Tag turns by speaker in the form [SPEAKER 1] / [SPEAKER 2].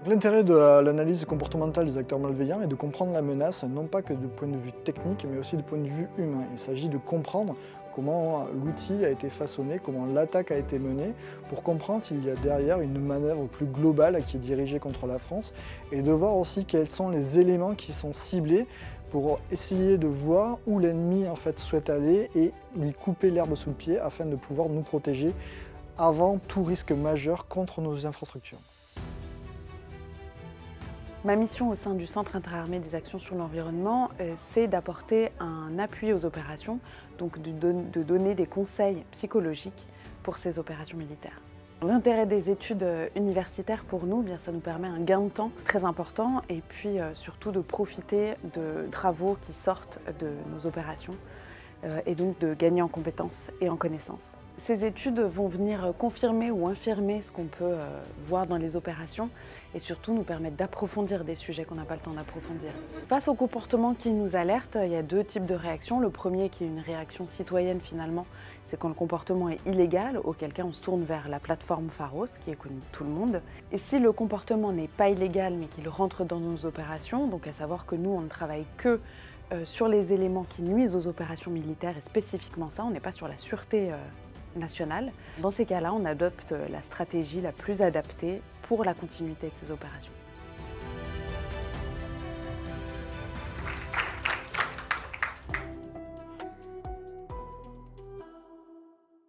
[SPEAKER 1] L'intérêt de l'analyse comportementale des acteurs malveillants est de comprendre la menace, non pas que du point de vue technique, mais aussi du point de vue humain. Il s'agit de comprendre comment l'outil a été façonné, comment l'attaque a été menée, pour comprendre s'il y a derrière une manœuvre plus globale qui est dirigée contre la France, et de voir aussi quels sont les éléments qui sont ciblés pour essayer de voir où l'ennemi en fait souhaite aller et lui couper l'herbe sous le pied afin de pouvoir nous protéger avant tout risque majeur contre nos infrastructures.
[SPEAKER 2] Ma mission au sein du Centre interarmé des actions sur l'environnement, c'est d'apporter un appui aux opérations, donc de donner des conseils psychologiques pour ces opérations militaires. L'intérêt des études universitaires pour nous, bien, ça nous permet un gain de temps très important et puis surtout de profiter de travaux qui sortent de nos opérations et donc de gagner en compétences et en connaissances. Ces études vont venir confirmer ou infirmer ce qu'on peut voir dans les opérations et surtout nous permettre d'approfondir des sujets qu'on n'a pas le temps d'approfondir. Face au comportement qui nous alerte, il y a deux types de réactions. Le premier qui est une réaction citoyenne finalement, c'est quand le comportement est illégal, auquel cas on se tourne vers la plateforme Pharos qui est connue de tout le monde. Et si le comportement n'est pas illégal mais qu'il rentre dans nos opérations, donc à savoir que nous on ne travaille que sur les éléments qui nuisent aux opérations militaires et spécifiquement ça, on n'est pas sur la sûreté nationale. Dans ces cas-là, on adopte la stratégie la plus adaptée pour la continuité de ces opérations.